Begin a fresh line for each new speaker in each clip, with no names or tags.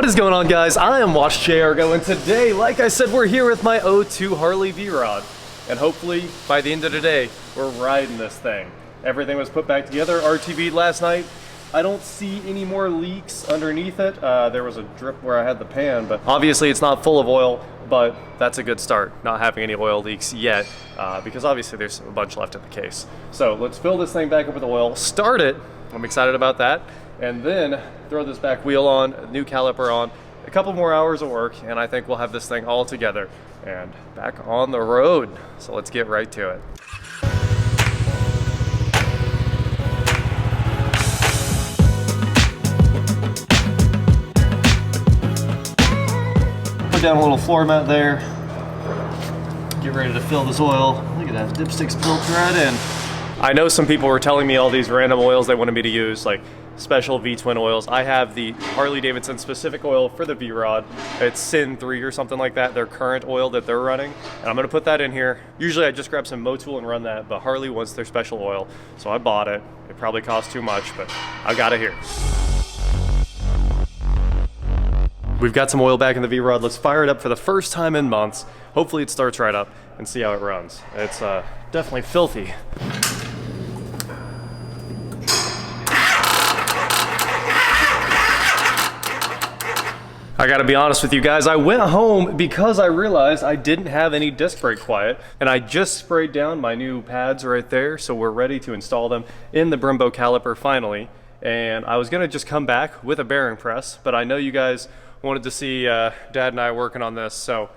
What is going on, guys? I am Watch JRGO, and today, like I said, we're here with my 02 Harley V-Rod. And hopefully, by the end of the day, we're riding this thing. Everything was put back together, RTV'd last night. I don't see any more leaks underneath it. There was a drip where I had the pan, but obviously it's not full of oil, but that's a good start, not having any oil leaks yet, because obviously there's a bunch left in the case. So let's fill this thing back up with oil, start it, I'm excited about that, and then throw this back wheel on, new caliper on, a couple more hours of work, and I think we'll have this thing all together and back on the road. So let's get right to it. Put down a little floor mat there. Get ready to fill this oil. Look at that, dipstick's built right in. I know some people were telling me all these random oils they wanted me to use, like special V-twin oils. I have the Harley-Davidson specific oil for the V-Rod. It's Sin 3 or something like that, their current oil that they're running. And I'm gonna put that in here. Usually I just grab some Motul and run that, but Harley wants their special oil. So I bought it. It probably cost too much, but I got it here. We've got some oil back in the V-Rod. Let's fire it up for the first time in months. Hopefully it starts right up and see how it runs. It's definitely filthy. I gotta be honest with you guys, I went home because I realized I didn't have any disc brake quiet, and I just sprayed down my new pads right there, so we're ready to install them in the Brembo caliper finally. And I was gonna just come back with a bearing press, but I know you guys wanted to see Dad and I working on this, so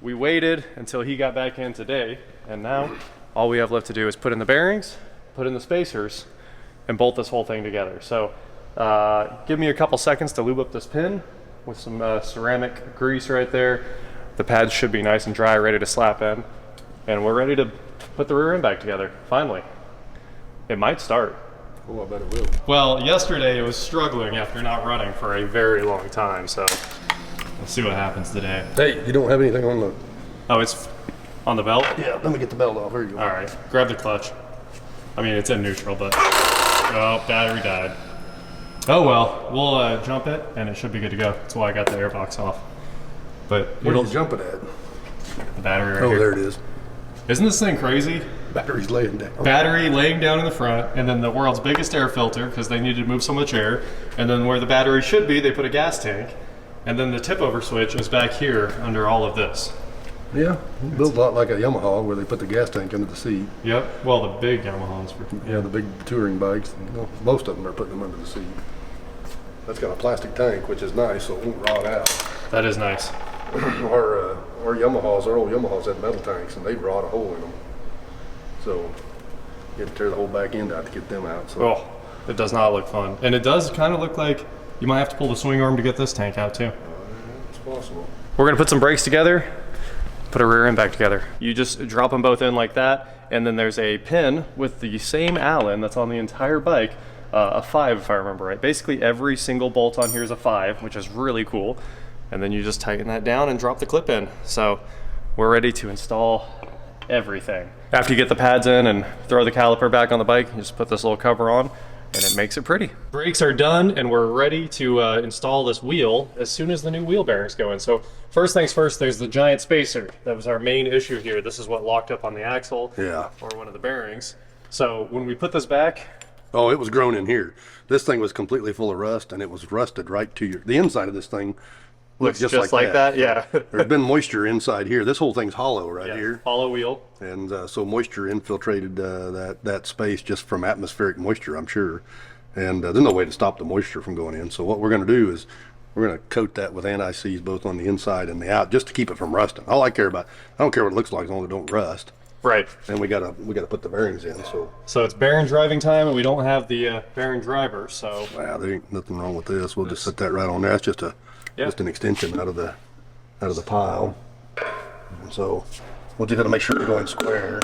we waited until he got back in today, and now all we have left to do is put in the bearings, put in the spacers, and bolt this whole thing together. So give me a couple seconds to lube up this pin with some ceramic grease right there. The pads should be nice and dry, ready to slap in, and we're ready to put the rear end back together, finally. It might start.
Oh, I bet it will.
Well, yesterday it was struggling after not running for a very long time, so let's see what happens today.
Hey, you don't have anything on the...
Oh, it's on the belt?
Yeah, let me get the belt off. Here you go.
All right, grab the clutch. I mean, it's in neutral, but... Oh, battery died. Oh well, we'll jump it, and it should be good to go. That's why I got the airbox off. But
where don't jump it at?
The battery right
here.
here.
Oh, there it is.
Isn't this thing crazy?
Battery's laying down.
Battery laying down in the front, and then the world's biggest air filter, because they needed to move so much air. And then where the battery should be, they put a gas tank. And then the tip over switch is back here under all of this.
Yeah, built a lot like a Yamaha where they put the gas tank under the seat.
Yep, well the big Yamahas.
Yeah, the big touring bikes, most of them are putting them under the seat. That's got a plastic tank, which is nice, so it won't rot out.
That is nice.
Our Yamahas, our old Yamahas had metal tanks, and they'd rot a hole in them. So you had to tear the whole back end out to get them out. So.
Oh, it does not look fun. And it does kind of look like you might have to pull the swing arm to get this tank out too.
It's possible. We're
gonna put some brakes together, put a rear end back together. You just drop them both in like that, and then there's a pin with the same Allen that's on the entire bike, a 5 if I remember right. Basically every single bolt on here is a 5, which is really cool. And then you just tighten that down and drop the clip in. So we're ready to install everything. After you get the pads in and throw the caliper back on the bike, you just put this little cover on and it makes it pretty. Brakes are done and we're ready to install this wheel as soon as the new wheel bearings go in. So first things first, there's the giant spacer. That was our main issue here. This is what locked up on the axle or one of the bearings. So when we put this back,
oh, it was grown in here. This thing was completely full of rust, and it was rusted right to the inside of this thing.
Looks just like that. Yeah.
There's been moisture inside here. This whole thing's hollow right here.
Hollow wheel.
And so moisture infiltrated that space just from atmospheric moisture, I'm sure. And there's no way to stop the moisture from going in. So what we're going to do is we're going to coat that with anti-seize both on the inside and the out, just to keep it from rusting. All I care about, I don't care what it looks like as long as it don't rust.
Right.
And we gotta put the bearings in.
So it's bearing driving time, and we don't have the bearing driver. So
wow, there ain't nothing wrong with this. We'll just set that right on there. That's just an extension out of the pile. And so we'll just gotta make sure we're going square.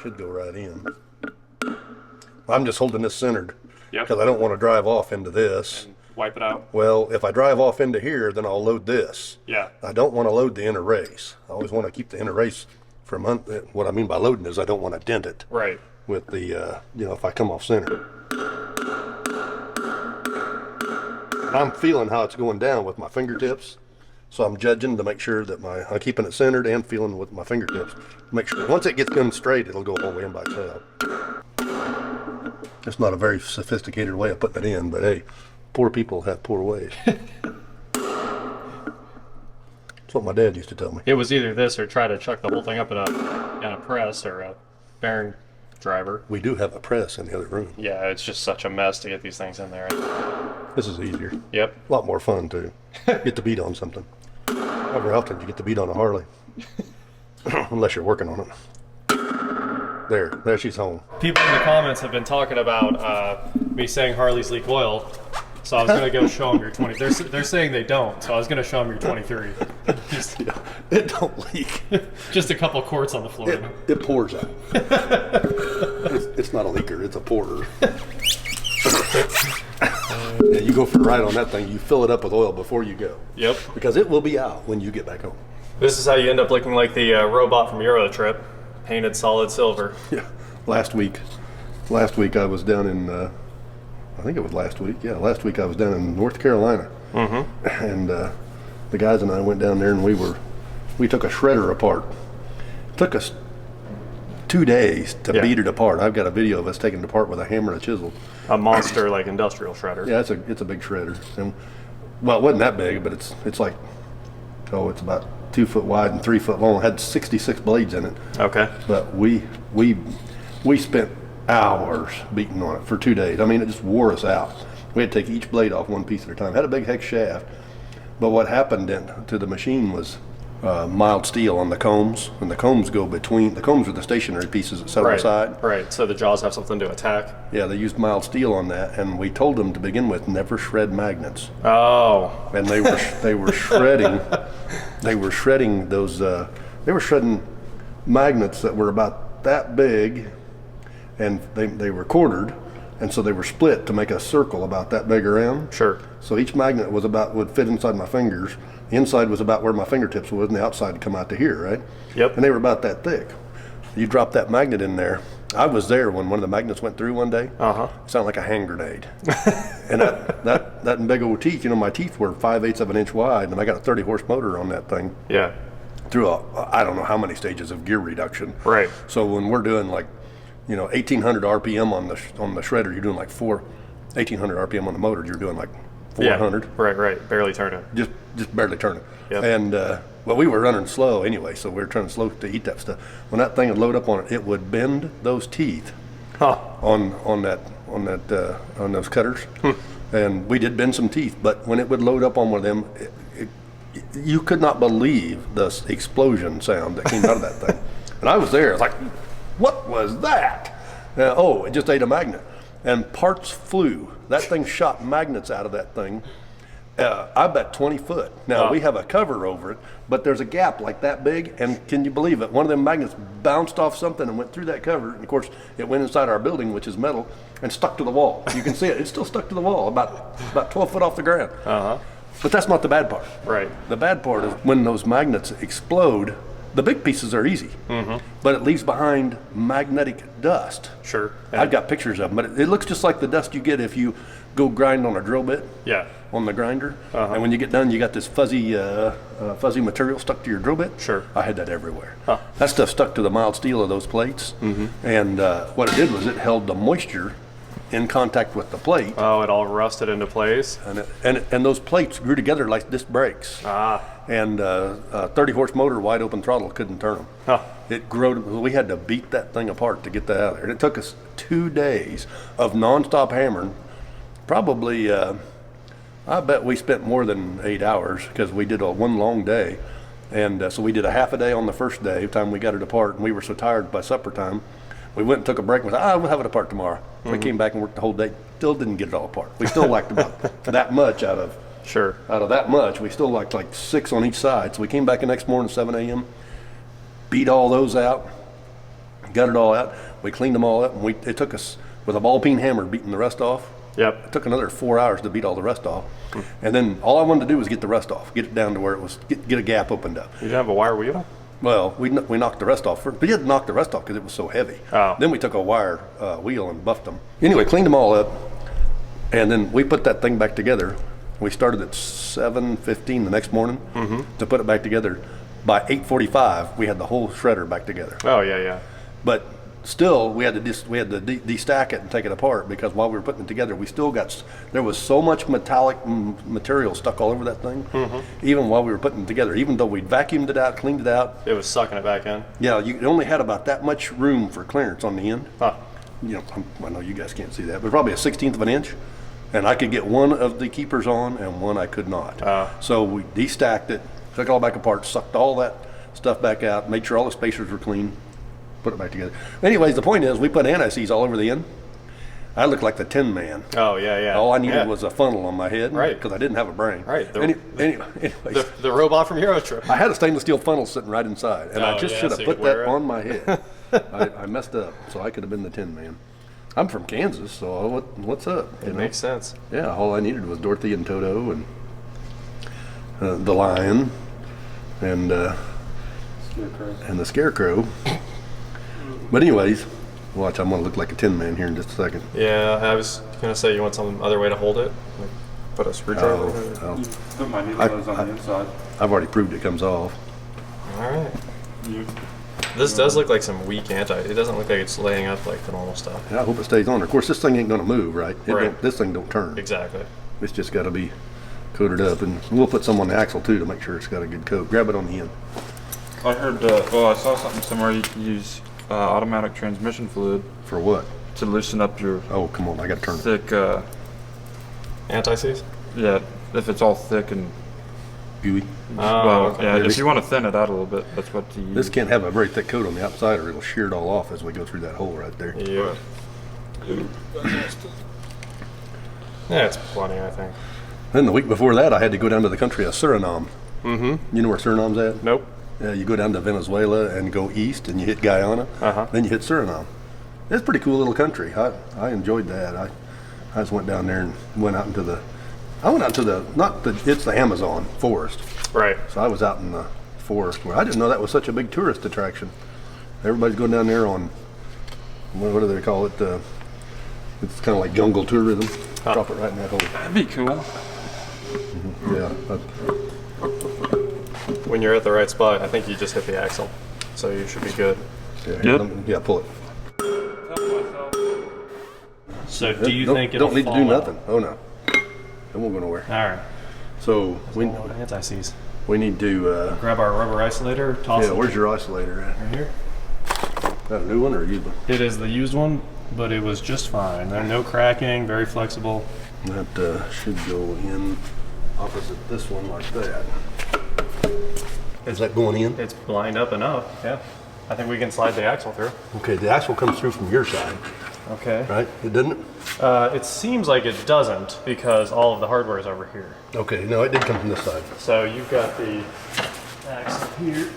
Should go right in. I'm just holding this centered because I don't want to drive off into this.
And wipe it out.
Well, if I drive off into here, then I'll load this.
Yeah.
I don't want to load the inner race. I always want to keep the inner race from what I mean by loading is I don't want to dent it.
Right.
With the, if I come off center. I'm feeling how it's going down with my fingertips. So I'm judging to make sure that I'm keeping it centered and feeling with my fingertips. Make sure once it gets done straight, it'll go all the way in by itself. It's not a very sophisticated way of putting it in, but hey, poor people have poor ways. That's what my dad used to tell me.
It was either this or try to chuck the whole thing up in a press or a bearing driver.
We do have a press in the other room.
Yeah, it's just such a mess to get these things in there.
This is easier.
Yep.
A lot more fun too. Get to beat on something. Not very often you get to beat on a Harley. Unless you're working on it. There she's home.
People in the comments have been talking about me saying Harleys leak oil, so I was going to go show them your 20. They're saying they don't, so I was going to show them your 23.
Yeah, it don't leak.
Just a couple quarts on the floor.
It pours out. It's not a leaker, it's a pourer. Yeah, you go for a ride on that thing, you fill it up with oil before you go.
Yep.
Because it will be out when you get back home.
This is how you end up looking like the robot from Euro Trip, painted solid silver.
Yeah. Last week I was down in, I think it was last week. Yeah, last week I was down in North Carolina. Mm-hmm. And the guys and I went down there and we took a shredder apart. It took us 2 days to beat it apart. I've got a video of us taking it apart with a hammer and a chisel.
A monster, like, industrial shredder.
Yeah, it's a big shredder. And, well, it wasn't that big, but it's like, it's about 2 foot wide and 3 foot long. It had 66 blades in it.
Okay.
But we spent hours beating on it for 2 days. I mean, it just wore us out. We had to take each blade off one piece at a time. It had a big hex shaft. But what happened then to the machine was mild steel on the combs, and the combs go between. The combs are the stationary pieces that sit on the side.
Right. So the jaws have something to attack.
Yeah, they used mild steel on that, and we told them to begin with never shred magnets.
Oh.
And they were shredding. They were shredding those. They were shredding magnets that were about that big, and they were quartered, and so they were split to make a circle about that big around.
Sure.
So each magnet would fit inside my fingers. The inside was about where my fingertips was, and the outside would come out to here, right?
Yep.
And they were about that thick. You drop that magnet in there. I was there when one of the magnets went through one day.
Uh-huh.
It sounded like a hand grenade. And that big old teeth, my teeth were 5/8 of an inch wide, and I got a 30-horse motor on that thing.
Yeah.
Through I don't know how many stages of gear reduction.
Right.
So when we're doing 1,800 RPM on the shredder, you're doing 1,800 RPM on the motor, you're doing 400.
Yeah. Right. Barely turn it.
Just barely turning.
Yep.
And we were running slow anyway, so we were trying slow to eat that stuff. When that thing would load up on it, it would bend those teeth on those cutters. And we did bend some teeth, but when it would load up on one of them, you could not believe the explosion sound that came out of that thing. And I was there. I was like, what was that? It just ate a magnet. And parts flew. That thing shot magnets out of that thing. I bet 20 foot. Now, we have a cover over it, but there's a gap like that big, and can you believe it? One of them magnets bounced off something and went through that cover, and of course, it went inside our building, which is metal, and stuck to the wall. You can see it. It's still stuck to the wall, about 12 foot off the ground.
Uh-huh.
But that's not the bad part.
Right.
The bad part is when those magnets explode, the big pieces are easy, but it leaves behind magnetic dust.
Sure.
Yeah. I've got pictures of them, but it looks just like the dust you get if you go grind on a drill bit.
Yeah.
On the grinder.
Uh-huh.
And when you get done, you got this fuzzy material stuck to your drill bit.
Sure.
I had that everywhere.
Huh.
That stuff stuck to the mild steel of those plates. And what it did was it held the moisture in contact with the plate.
Oh, it all rusted into place.
And those plates grew together like disc brakes.
Ah.
And 30-horse motor, wide open throttle, couldn't turn them.
Huh.
It grew. We had to beat that thing apart to get that out of there. And it took us 2 days of nonstop hammering. Probably, I bet we spent more than 8 hours because we did one long day. And so we did a half a day on the first day, time we got it apart. And we were so tired by supper time, we went and took a break and we said, we'll have it apart tomorrow. We came back and worked the whole day. Still didn't get it all apart. We still lacked about that much out of that much. We still lacked 6 on each side. So we came back the next morning at 7 a.m., beat all those out, got it all out. We cleaned them all up, and it took us, with a ball peen hammer, beating the rust off.
Yep.
It took another 4 hours to beat all the rust off. And then all I wanted to do was get the rust off, get it down to where it was, get a gap opened up.
You didn't have a wire wheel?
Well, we knocked the rust off first. We had to knock the rust off because it was so heavy.
Oh.
Then we took a wire wheel and buffed them. Anyway, cleaned them all up, and then we put that thing back together. We started at 7:15 the next morning to put it back together. By 8:45, we had the whole shredder back together.
Oh yeah, yeah.
But still, we had to destack it and take it apart, because while we were putting it together, we still got, there was so much metallic material stuck all over that thing. Even while we were putting it together, even though we vacuumed it out, cleaned it out.
It was sucking it back in.
Yeah, you only had about that much room for clearance on the end.
Huh.
You know, I know you guys can't see that, but probably a 1/16 of an inch. And I could get one of the keepers on and one I could not. So we destacked it, took it all back apart, sucked all that stuff back out, made sure all the spacers were clean, put it back together. Anyways, the point is, we put anti-seize all over the end. I looked like the Tin Man.
Oh yeah, yeah.
All I needed was a funnel on my head,
right?
Because I didn't have a brain.
Right.
Anyways,
the robot from Euro Trip.
I had a stainless steel funnel sitting right inside, and I just should have
so
put that on my head. I messed up, so I could have been the Tin Man. I'm from Kansas, so what's up?
It makes sense.
Yeah, all I needed was Dorothy and Toto and the lion and the scarecrow. But anyways, watch, I'm gonna look like a Tin Man here in just a second.
Yeah, I was gonna say, you want some other way to hold it? Like put a screwdriver.
Put my needle nose on the inside.
I've already proved it comes off.
All right. This does look like some weak anti. It doesn't look like it's laying up like the normal stuff.
Yeah, I hope it stays on. Of course, this thing ain't gonna move, right?
Right.
This thing don't turn.
Exactly.
It's just got to be coated up, and we'll put some on the axle too to make sure it's got a good coat. Grab it on the end.
I heard, well, I saw something somewhere you can use automatic transmission fluid
For what?
to loosen up your
Oh, come on, I got to turn it.
thick,
Anti-seize?
yeah, if it's all thick and,
Gooey.
well,
okay.
yeah, if you want to thin it out a little bit, that's what you use.
This can't have a very thick coat on the outside, or it'll shear it all off as we go through that hole right there.
Yeah. Yeah, it's plenty, I think.
Then the week before that, I had to go down to the country of Suriname. You know where Suriname's at?
Nope.
Yeah, you go down to Venezuela and go east, and you hit Guyana. Then you hit Suriname. It's a pretty cool little country. I enjoyed that. I just went down there and went out into the. I went out to it's the Amazon forest.
Right.
So I was out in the forest where I didn't know that was such a big tourist attraction. Everybody's going down there on, what do they call it? It's kind of like jungle tourism. Drop it right in that hole.
That'd be cool.
Yeah.
When you're at the right spot, I think you just hit the axle. So you should be good.
Yeah, pull it.
So do you think
don't need to do nothing. Oh no. It won't go nowhere.
All right.
So
Anti-seize.
we need to
Grab our rubber isolator, toss it.
where's your isolator at?
Right here.
Is that a new one or a used one?
It is the used one, but it was just fine. There's no cracking, very flexible.
That should go in opposite this one like that. Is that going in?
It's lined up enough, yeah. I think we can slide the axle through.
Okay, the axle comes through from your side,
Okay.
right? It didn't?
It seems like it doesn't because all of the hardware is over here.
Okay, no, it did come from this side.
So you've got the axle here.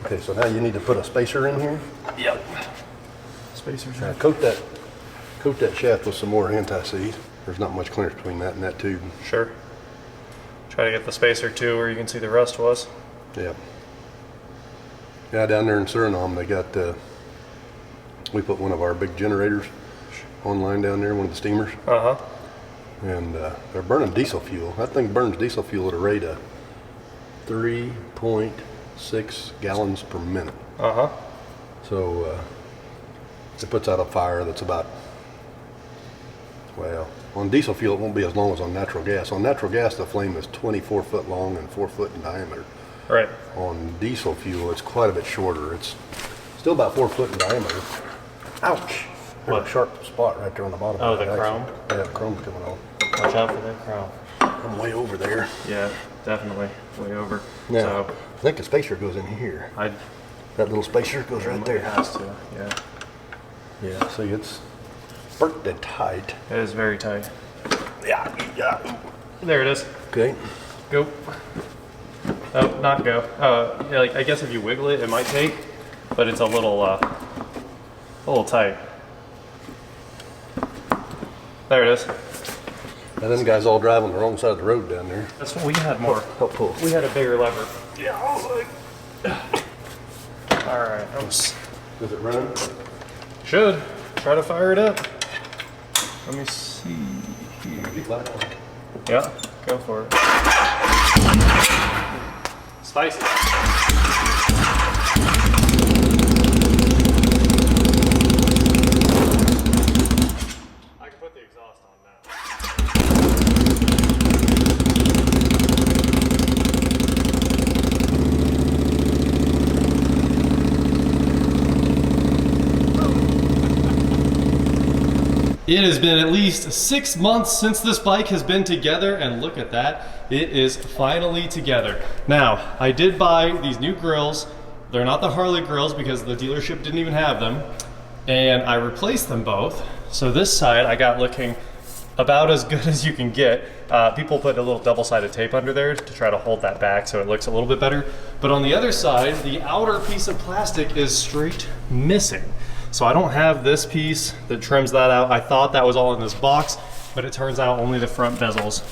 Okay, so now you need to put a spacer in here.
Yep. Spacers
Now
are.
coat that shaft with some more anti-seize. There's not much clearance between that and that tube.
Sure. Try to get the spacer too where you can see the rust was.
Yeah. Yeah, down there in Suriname, they got, we put one of our big generators online down there, one of the steamers.
Uh-huh.
And they're burning diesel fuel. That thing burns diesel fuel at a rate of 3.6 gallons per minute.
Uh-huh.
So it puts out a fire that's about, well, on diesel fuel it won't be as long as on natural gas. On natural gas the flame is 24 foot long and 4 foot in diameter.
Right.
On diesel fuel it's quite a bit shorter. It's still about 4 foot in diameter. Ouch! There's
What?
a sharp spot right there on the bottom.
Oh,
of
the
that
chrome?
axle. Yeah, the chrome's coming off.
Watch out for that crown.
I'm way over there.
Yeah, definitely. Way over.
Now,
So
I think the spacer goes in here.
I
That little spacer goes right
it
there.
has to, yeah.
Yeah, see it's pretty tight.
It is very tight.
Yeah.
There it is.
Okay.
Go. Oh, not go. Yeah, like I guess if you wiggle it, it might take, but it's a little tight. There it is.
And them guys all drive on the wrong side of the road down there.
That's what we had more.
Help pull.
We had a bigger lever.
Yeah, I was like,
All right. Oops.
does it run?
Should try to fire it up. Let me see here. Yeah. Go for it. Spicy. I can put the exhaust on now. It has been at least 6 months since this bike has been together, and look at that, it is finally together. Now, I did buy these new grills. They're not the Harley grills because the dealership didn't even have them, and I replaced them both. So this side I got looking about as good as you can get. People put a little double-sided tape under there to try to hold that back so it looks a little bit better. But on the other side, the outer piece of plastic is straight missing. So I don't have this piece that trims that out. I thought that was all in this box, but it turns out only the front bezels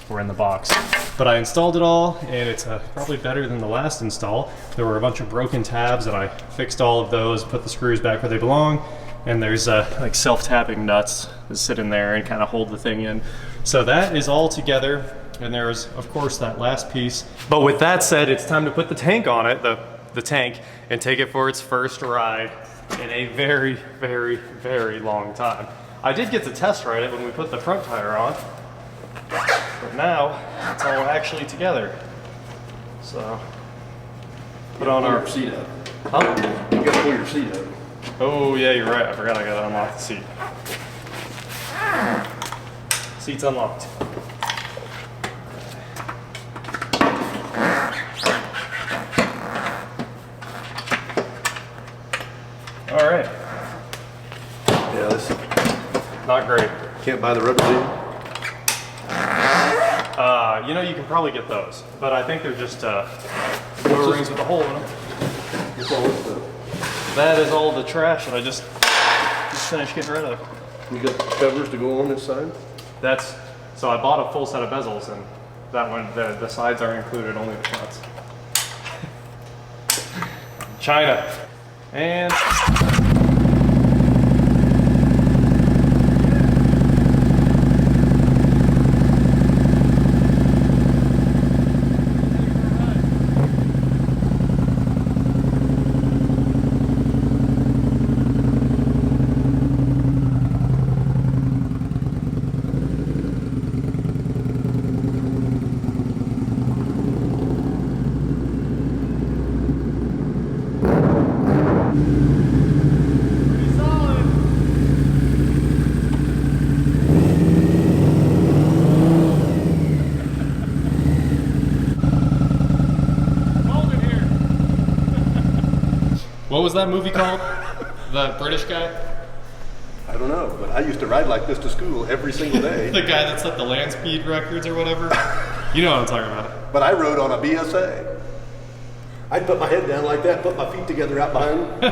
were in the box. But I installed it all, and it's probably better than the last install. There were a bunch of broken tabs, and I fixed all of those, put the screws back where they belong, and there's like self-tapping nuts that sit in there and kind of hold the thing in. So that is all together, and there's, of course, that last piece. But with that said, it's time to put the tank on it, the tank, and take it for its first ride in a very, very, very long time. I did get to test ride it when we put the front tire on, but now it's all actually together. So, put on our
seat up.
Huh?
You gotta pull your seat up.
Oh yeah, you're right. I forgot I gotta unlock the seat. Seat's unlocked. All right.
Yeah, this
Not great.
can't buy the rubber seat.
You know, you can probably get those, but I think they're just door rings with a hole in them.
What's all this stuff?
That is all the trash that I just finished getting rid of.
You got covers to go on this side?
So I bought a full set of bezels, and that one, the sides aren't included, only the fronts. China. And what was that movie called? The British guy?
I don't know, but I used to ride like this to school every single day.
The guy that set the land speed records or whatever? You know what I'm talking about.
But I rode on a BSA. I'd put my head down like that, put my feet together out behind me.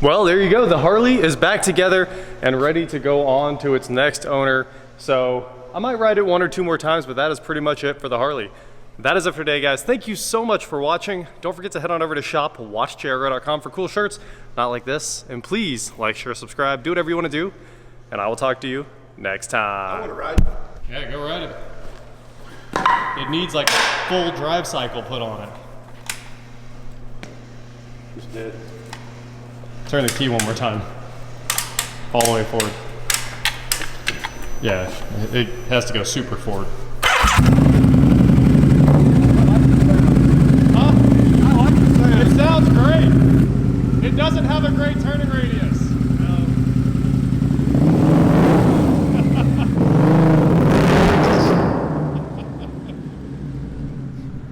Well, there you go. The Harley is back together and ready to go on to its next owner. So I might ride it 1 or 2 more times, but that is pretty much it for the Harley. That is it for today, guys. Thank you so much for watching. Don't forget to head on over to shop.watchjro.com for cool shirts, not like this. And please like, share, subscribe, do whatever you want to do. And I will talk to you next time.
I want to ride.
Yeah, go ride it. It needs like a full drive cycle put on it.
It's dead.
Turn the key one more time. All the way forward. Yeah, it has to go super forward. It sounds great. It doesn't have a great turning radius.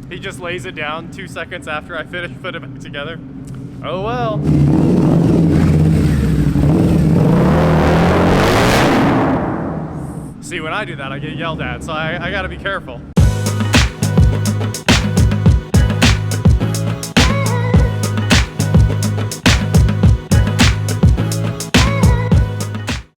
He just lays it down 2 seconds after I put it back together. Oh well. See, when I do that, I get yelled at, so I gotta be careful.